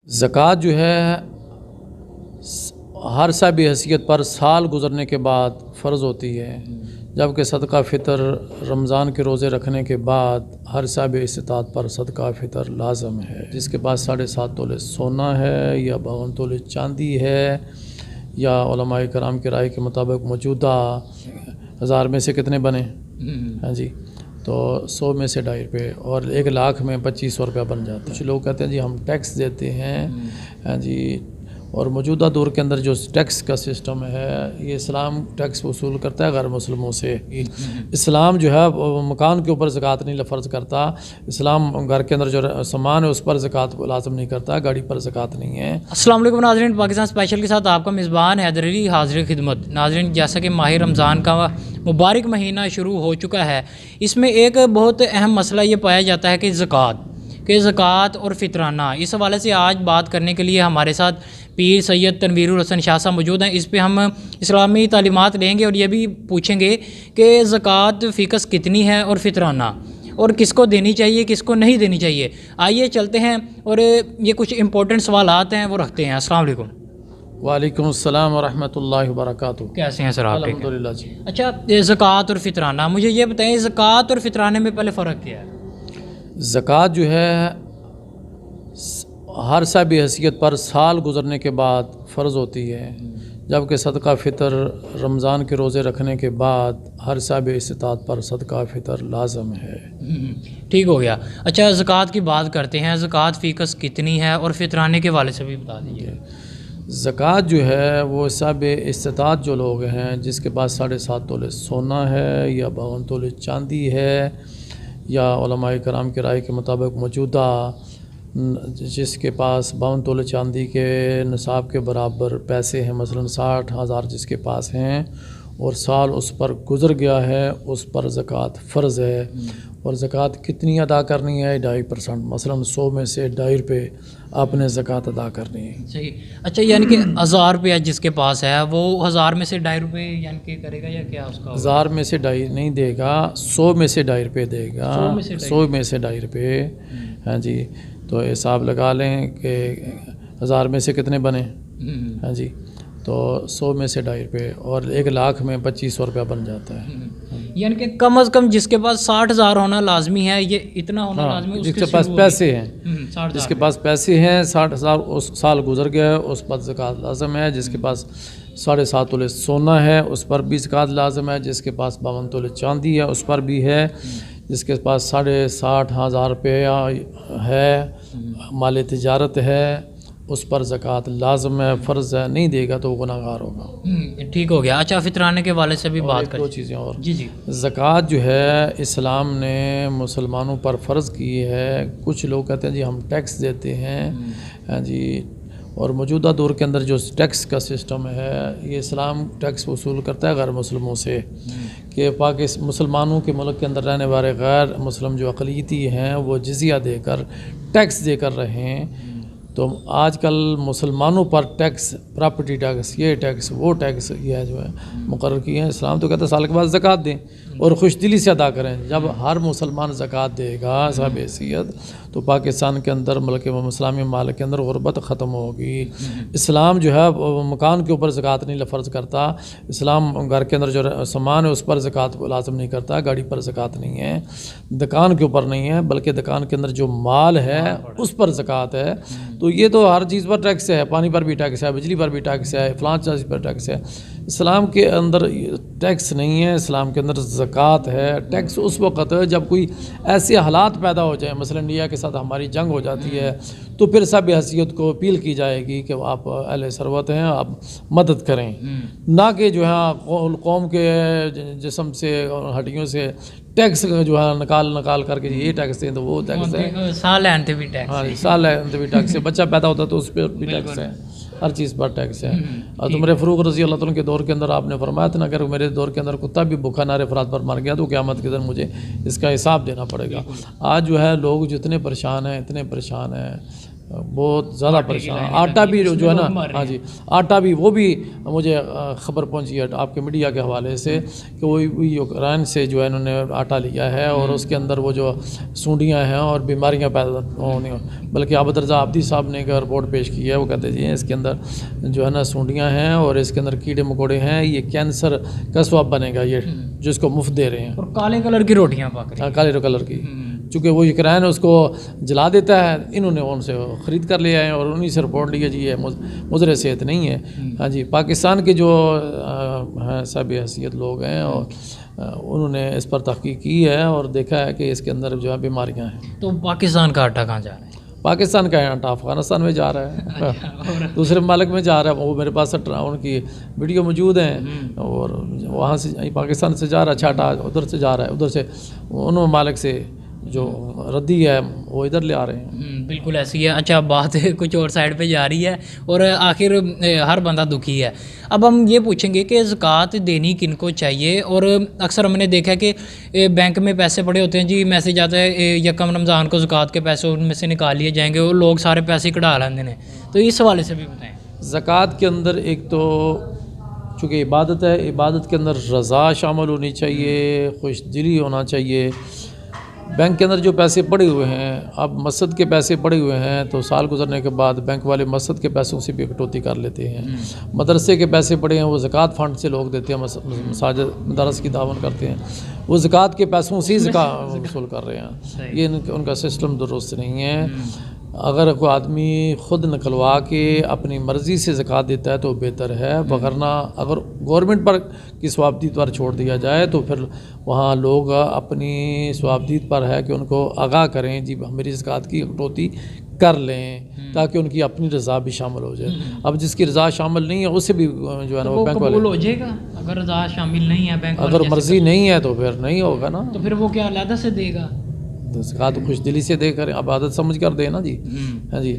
زکوٰۃ جو ہے ہر صاحب حیثیت پر سال گزرنے کے بعد فرض ہوتی ہے، جبکہ صدقہ فطر رمضان کے روزے رکھنے کے بعد ہر صاحب استطاعت پر صدقہ فطر لازم ہے۔ جس کے پاس 7.5 تولے سونا ہے یا 52 تولے چاندی ہے، یا علماء کرام کی رائے کے مطابق موجودہ 1000 میں سے کتنے بنے؟ ہاں جی، تو 100 میں سے 2.5 روپے، اور 1 لاکھ میں 2500 روپیہ بن جاتا ہے۔ کچھ لوگ کہتے ہیں جی ہم ٹیکس دیتے ہیں، ہاں جی، اور موجودہ دور کے اندر جو ٹیکس کا سسٹم ہے، یہ اسلام ٹیکس وصول کرتا ہے غیر مسلموں سے۔ اسلام جو ہے مکان کے اوپر زکوٰۃ نہیں فرض کرتا، اسلام گھر کے اندر جو سامان ہے اس پر زکوٰۃ لازم نہیں کرتا، گاڑی پر زکوٰۃ نہیں ہے۔ السلام علیکم ناظرین، پاکستان اسپیشل کے ساتھ آپ کا میزبان حیدر علی حاضر خدمت۔ ناظرین، جیسا کہ ماہ رمضان کا مبارک مہینہ شروع ہو چکا ہے، اس میں ایک بہت اہم مسئلہ یہ پایا جاتا ہے کہ زکوٰۃ اور فطرانہ۔ اس حوالے سے آج بات کرنے کے لیے ہمارے ساتھ پیر سید تنویر الحسن شاہ صاحب موجود ہیں۔ اس پہ ہم اسلامی تعلیمات لیں گے اور یہ بھی پوچھیں گے کہ زکوٰۃ فیکس کتنی ہے اور فطرانہ، اور کس کو دینی چاہیے کس کو نہیں دینی چاہیے۔ آئیے چلتے ہیں اور یہ کچھ امپورٹنٹ سوالات ہیں وہ رکھتے ہیں۔ السلام علیکم۔ وعلیکم السلام ورحمۃ اللہ وبرکاتہ۔ کیسے ہیں سر آپ؟ الحمدللہ جی۔ اچھا، زکوٰۃ اور فطرانہ، مجھے یہ بتائیں زکوٰۃ اور فطرانے میں پہلے فرق کیا ہے؟ زکوٰۃ جو ہے ہر صاحب حیثیت پر سال گزرنے کے بعد فرض ہوتی ہے، جبکہ صدقہ فطر رمضان کے روزے رکھنے کے بعد ہر صاحب استطاعت پر صدقہ فطر لازم ہے۔ ٹھیک ہو گیا۔ اچھا، زکوٰۃ کی بات کرتے ہیں، زکوٰۃ فیکس کتنی ہے اور فطرانے کے حوالے سے بھی بتا دیجیے۔ زکوٰۃ جو ہے وہ صاحب استطاعت جو لوگ ہیں، جس کے پاس 7.5 تولے سونا ہے یا 52 تولے چاندی ہے، یا علماء کرام کی رائے کے مطابق موجودہ جس کے پاس 52 تولے چاندی کے نصاب کے برابر پیسے ہیں، مثلا 60,000 جس کے پاس ہیں، اور سال اس پر گزر گیا ہے، اس پر زکوٰۃ فرض ہے۔ اور زکوٰۃ کتنی ادا کرنی ہے؟ 2.5%، مثلا 100 میں سے 2.5 روپے آپ نے زکوٰۃ ادا کرنی ہے۔ صحیح۔ اچھا، یعنی کہ 1000 روپیہ جس کے پاس ہے وہ 1000 میں سے 2.5 روپے یعنی کہ کرے گا، یا کیا اس کا؟ 1000 میں سے 2.5 نہیں دے گا، 100 میں سے 2.5 روپے دے گا، 100 میں سے 2.5 روپے۔ ہاں جی، تو حساب لگا لیں کہ 1000 میں سے کتنے بنے؟ ہاں جی، تو 100 میں سے 2.5 روپے، اور 1 لاکھ میں 2500 روپیہ بن جاتا ہے۔ یعنی کہ کم از کم جس کے پاس 60,000 ہونا لازمی ہے، یہ اتنا ہونا لازمی ہے جس کے پاس پیسے ہیں، جس کے پاس پیسے ہیں 60,000 اس سال گزر گیا ہے، اس پر زکوٰۃ لازم ہے۔ جس کے پاس 7.5 تولے سونا ہے اس پر بھی زکوٰۃ لازم ہے۔ جس کے پاس 52 تولے چاندی ہے اس پر بھی ہے۔ جس کے پاس 60,000 روپیہ ہے، مال تجارت ہے، اس پر زکوٰۃ لازم ہے، فرض ہے، نہیں دے گا تو وہ گناہ گار ہوگا۔ ٹھیک ہو گیا۔ اچھا، فطرانے کے والے سے بھی بات کریں۔ 2 چیزیں اور۔ جی جی۔ زکوٰۃ جو ہے اسلام نے مسلمانوں پر فرض کی ہے۔ کچھ لوگ کہتے ہیں جی ہم ٹیکس دیتے ہیں، ہاں جی، اور موجودہ دور کے اندر جو ٹیکس کا سسٹم ہے، یہ اسلام ٹیکس وصول کرتا ہے غیر مسلموں سے، کہ مسلمانوں کے ملک کے اندر رہنے والے غیر مسلم جو اقلیتی ہیں وہ جزیہ دے کر ٹیکس دے کر رہے ہیں۔ تو آج کل مسلمانوں پر ٹیکس، پراپرٹی ٹیکس، یہ ٹیکس وہ ٹیکس، یہ جو ہے مقرر کیے ہیں۔ اسلام تو کہتا ہے سال کے بعد زکوٰۃ دیں اور خوش دلی سے ادا کریں۔ جب ہر مسلمان زکوٰۃ دے گا صاحب حیثیت، تو پاکستان کے اندر، ملک اسلامی ممالک کے اندر غربت ختم ہوگی۔ اسلام جو ہے مکان کے اوپر زکوٰۃ نہیں فرض کرتا، اسلام گھر کے اندر جو سامان ہے اس پر زکوٰۃ لازم نہیں کرتا، گاڑی پر زکوٰۃ نہیں ہے، دکان کے اوپر نہیں ہے، بلکہ دکان کے اندر جو مال ہے اس پر زکوٰۃ ہے۔ تو یہ تو ہر چیز پر ٹیکس ہے، پانی پر بھی ٹیکس ہے، بجلی پر بھی ٹیکس ہے، فلاں چیز پر ٹیکس ہے۔ اسلام کے اندر ٹیکس نہیں ہے، اسلام کے اندر زکوٰۃ ہے۔ ٹیکس اس وقت ہے جب کوئی ایسے حالات پیدا ہو جائیں، مثلا انڈیا کے ساتھ ہماری جنگ ہو جاتی ہے، تو پھر سب حیثیت کو اپیل کی جائے گی کہ آپ اہل ثروت ہیں، آپ مدد کریں، نہ کہ جو ہے قوم کے جسم سے اور ہڈیوں سے ٹیکس جو ہے نکال کر کے یہ ٹیکس دیں تو وہ ٹیکس ہے، سال ہے بھی ٹیکس، ہاں سال ہے بھی ٹیکس ہے، بچہ پیدا ہوتا ہے تو اس پہ بھی ٹیکس ہے، ہر چیز پر ٹیکس ہے۔ اور تمہارے فاروق رضی اللہ تعالیٰ کے دور کے اندر آپ نے فرمایا تھا نا، اگر میرے دور کے اندر کتا بھی بھوکا نارے فرات پر مر گیا تو قیامت کے دن مجھے اس کا حساب دینا پڑے گا۔ آج جو ہے لوگ جتنے پریشان ہیں، اتنے پریشان ہیں بہت زیادہ پریشان. آٹا بھی جو ہے نا, ہاں جی آٹا بھی, وہ بھی مجھے خبر پہنچی ہے آپ کے میڈیا کے حوالے سے کہ وہی یوکرائن سے جو ہے انہوں نے آٹا لیا ہے اور اس کے اندر وہ جو سونڈیاں ہیں اور بیماریاں پیدا ہونی, بلکہ عابد رضا عابدی صاحب نے ایک رپورٹ پیش کی ہے. وہ کہتے جی اس کے اندر جو ہے نا سونڈیاں ہیں اور اس کے اندر کیڑے مکوڑے ہیں, یہ کینسر کا سبب بنے گا یہ, جس کو مفت دے رہے ہیں. اور کالے کلر کی روٹیاں پک رہی ہیں, کالے کلر کی, چونکہ وہ یوکرائن اس کو جلا دیتا ہے, انہوں نے ان سے خرید کر لیا ہے اور انہی سے رپورٹ لیا جی یہ مضر صحت نہیں ہے. ہاں جی پاکستان کے جو ہیں صاحب حیثیت لوگ ہیں اور انہوں نے اس پر تحقیق کی ہے اور دیکھا ہے کہ اس کے اندر جو ہے بیماریاں ہیں. تو پاکستان کا آٹا کہاں جا رہا ہے؟ پاکستان کا آٹا افغانستان میں جا رہا ہے, دوسرے ممالک میں جا رہا ہے. وہ میرے پاس ان کی ویڈیو موجود ہیں اور وہاں سے پاکستان سے جا رہا ہے اچھا آٹا, ادھر سے جا رہا ہے, ادھر سے ان ممالک سے جو ردی ہے وہ ادھر لے آ رہے ہیں. بالکل ایسی ہے. اچھا بات کچھ اور سائڈ پہ جا رہی ہے اور آخر ہر بندہ دکھی ہے. اب ہم یہ پوچھیں گے کہ زکوٰۃ دینی کن کو چاہیے؟ اور اکثر ہم نے دیکھا کہ بینک میں پیسے پڑے ہوتے ہیں, جی میسج آتا ہے یکم رمضان کو زکوٰۃ کے پیسے ان میں سے نکال لیے جائیں گے, اور لوگ سارے پیسے کٹا لیندے ہیں. تو اس حوالے سے بھی بتائیں. زکوٰۃ کے اندر ایک تو چونکہ عبادت ہے, عبادت کے اندر رضا شامل ہونی چاہیے, خوش دلی ہونا چاہیے. بینک کے اندر جو پیسے پڑے ہوئے ہیں, اب مسجد کے پیسے پڑے ہوئے ہیں تو سال گزرنے کے بعد بینک والے مسجد کے پیسوں سے بھی کٹوتی کر لیتے ہیں. مدرسے کے پیسے پڑے ہیں وہ زکوٰۃ فنڈ سے لوگ دیتے ہیں, مساجد مدارس کی تعاون کرتے ہیں, وہ زکوٰۃ کے پیسوں سے ہی زکوٰۃ وصول کر رہے ہیں. یہ ان کا سسٹم درست نہیں ہے. اگر کوئی آدمی خود نکلوا کے اپنی مرضی سے زکوٰۃ دیتا ہے تو بہتر ہے, وگرنہ اگر گورنمنٹ پر کی ثوابدید پر چھوڑ دیا جائے تو پھر وہاں لوگ اپنی ثوابدید پر ہے کہ ان کو آگاہ کریں جی میری زکوٰۃ کی کٹوتی کر لیں تاکہ ان کی اپنی رضا بھی شامل ہو جائے. اب جس کی رضا شامل نہیں ہے اسے بھی جو ہے نا وہ بینک والے قبول ہو جائے گا. اگر رضا شامل نہیں ہے بینک اگر مرضی نہیں ہے تو پھر نہیں ہوگا نا, تو پھر وہ کیا علیحدہ سے دے گا؟ زکوٰۃ خوش دلی سے دے کر عبادت سمجھ کر دے نا جی. ہاں جی.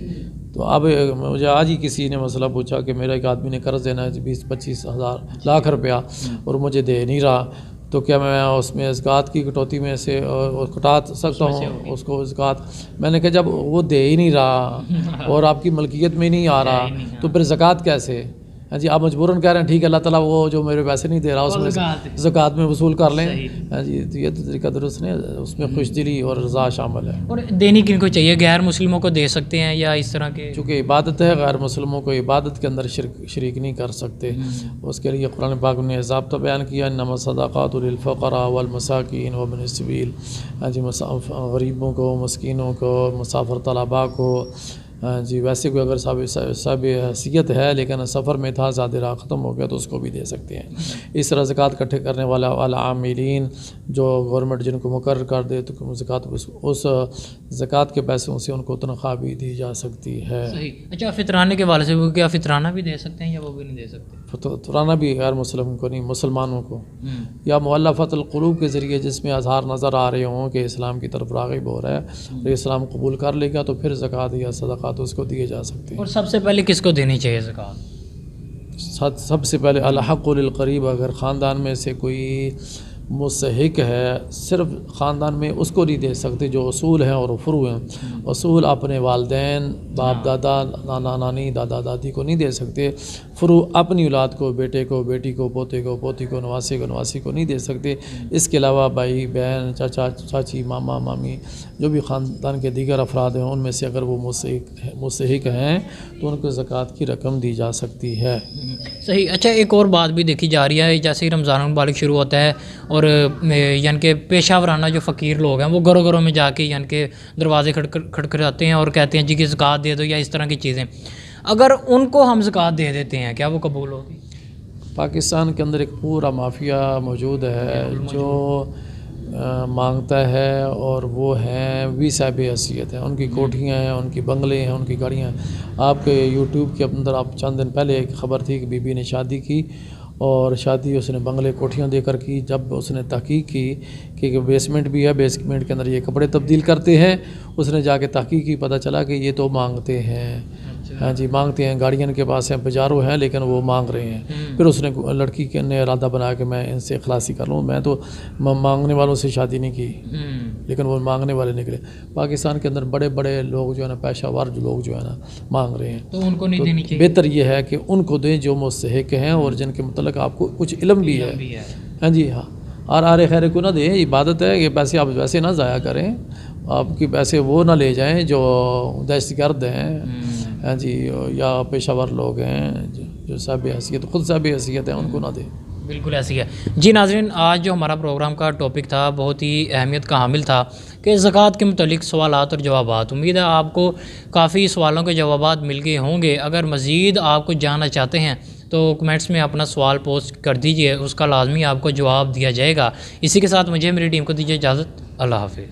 تو اب مجھے آج ہی کسی نے مسئلہ پوچھا کہ میرا ایک آدمی نے قرض دینا ہے 20-25 ہزار لاکھ روپیہ اور مجھے دے نہیں رہا, تو کیا میں اس میں زکوٰۃ کی کٹوتی میں سے کٹا سکتا ہوں اس کو زکوٰۃ؟ میں نے کہا جب وہ دے ہی نہیں رہا اور آپ کی ملکیت میں نہیں آ رہا تو پھر زکوٰۃ کیسے؟ ہاں جی آپ مجبوراً کہہ رہے ہیں ٹھیک ہے اللہ تعالیٰ وہ جو میرے پیسے نہیں دے رہا اس میں زکوٰۃ میں وصول کر لیں. ہاں جی تو یہ تو طریقہ درست نہیں, اس میں خوش دلی اور رضا شامل ہے. اور دینی کن کو چاہیے؟ غیر مسلموں کو دے سکتے ہیں یا اس طرح کے؟ چونکہ عبادت ہے, غیر مسلموں کو عبادت کے اندر شریک نہیں کر سکتے. اس کے لیے قرآن پاک نے ضابطہ بیان کیا انما الصدقات للفقراء والمساکین وابن السبیل. ہاں جی غریبوں کو, مسکینوں کو, مسافر طلباء کو. جی ویسے کوئی اگر صاحب حیثیت ہے لیکن سفر میں تھا, زیادہ راہ ختم ہو گیا تو اس کو بھی دے سکتے ہیں. اس طرح زکوٰۃ اکٹھے کرنے والا عاملین جو گورنمنٹ جن کو مقرر کر دے تو زکوٰۃ اس زکوٰۃ کے پیسوں سے ان کو تنخواہ بھی دی جا سکتی ہے. اچھا فطرانے کے والے سے وہ کیا فطرانہ بھی دے سکتے ہیں یا وہ بھی نہیں دے سکتے؟ فطرانہ بھی غیر مسلم کو نہیں, مسلمانوں کو, یا مؤلفۃ القلوب کے ذریعے جس میں اظہار نظر آ رہے ہوں کہ اسلام کی طرف راغب ہو رہا ہے اور اسلام قبول کر لے گا تو پھر زکوٰۃ یا صدقات اس کو دیے جا سکتے ہیں. اور سب سے پہلے کس کو دینی چاہیے زکوٰۃ؟ سب سے پہلے الحق للقریب. اگر خاندان میں سے کوئی مستحق ہے, صرف خاندان میں اس کو نہیں دے سکتے جو اصول ہیں اور فروع ہیں. اصول اپنے والدین, باپ دادا, نانا نانی, دادا دادی کو نہیں دے سکتے. فروع اپنی اولاد کو, بیٹے کو, بیٹی کو, پوتے کو, پوتی کو, نواسی کو نہیں دے سکتے. اس کے علاوہ بھائی بہن, چاچا چاچی, ماما مامی, جو بھی خاندان کے دیگر افراد ہیں ان میں سے اگر وہ مستحق ہیں تو ان کو زکوٰۃ کی رقم دی جا سکتی ہے. صحیح. اچھا ایک اور بات بھی دیکھی جا رہی ہے, جیسے ہی رمضان المبارک شروع ہوتا ہے اور یعنی کہ پیشہ ورانہ جو فقیر لوگ ہیں وہ گھروں گھروں میں جا کے یعنی کہ دروازے کھٹکھٹاتے ہیں اور کہتے ہیں جی کہ زکوٰۃ دے دو یا اس طرح کی چیزیں. اگر ان کو ہم زکوٰۃ دے دیتے ہیں کیا وہ قبول ہوگی؟ پاکستان کے اندر ایک پورا مافیا موجود ہے جو مانگتا ہے اور وہ ہیں بھی صاحب حیثیت ہیں. ان کی کوٹھیاں ہیں, ان کی بنگلے ہیں, ان کی گاڑیاں ہیں. آپ کے یوٹیوب کے اندر آپ چند دن پہلے ایک خبر تھی کہ بی بی نے شادی کی اور شادی اس نے بنگلے کوٹھیاں دے کر کی. جب اس نے تحقیق کی کہ بیسمنٹ بھی ہے, بیسمنٹ کے اندر یہ کپڑے تبدیل کرتے ہیں, اس نے جا کے تحقیق کی, پتہ چلا کہ یہ تو مانگتے ہیں. ہاں جی مانگتے ہیں، گارڈین کے پاس ہیں، بجارو ہیں لیکن وہ مانگ رہے ہیں. پھر اس نے لڑکی نے ارادہ بنا کہ میں ان سے خلاصی کر لوں. میں تو مانگنے والوں سے شادی نہیں کی، لیکن وہ مانگنے والے نکلے. پاکستان کے اندر بڑے بڑے لوگ جو ہے نا، پیشہ ور جو لوگ جو ہے نا مانگ رہے ہیں، تو ان کو نہیں دینی چاہیے. بہتر یہ ہے کہ ان کو دیں جو مستحق ہیں اور جن کے متعلق آپ کو کچھ علم بھی ہے. ہاں جی ہاں، اور آرے خیر کو نہ دیں. عبادت ہے، یہ پیسے آپ ویسے نہ ضائع کریں. آپ کی پیسے وہ نہ لے جائیں جو دہشت گرد ہیں، ہاں جی، یا پیشہ ور لوگ ہیں جو صاحب حیثیت، خود صاحب حیثیت ہیں، ان کو نہ دیں. بالکل ایسی ہے. جی ناظرین، آج جو ہمارا پروگرام کا ٹاپک تھا بہت ہی اہمیت کا حامل تھا کہ زکوٰۃ کے متعلق سوالات اور جوابات. امید ہے آپ کو کافی سوالوں کے جوابات مل گئے ہوں گے. اگر مزید آپ کو جاننا چاہتے ہیں تو کمنٹس میں اپنا سوال پوسٹ کر دیجئے، اس کا لازمی آپ کو جواب دیا جائے گا. اسی کے ساتھ مجھے میری ٹیم کو دیجیے اجازت. اللہ حافظ.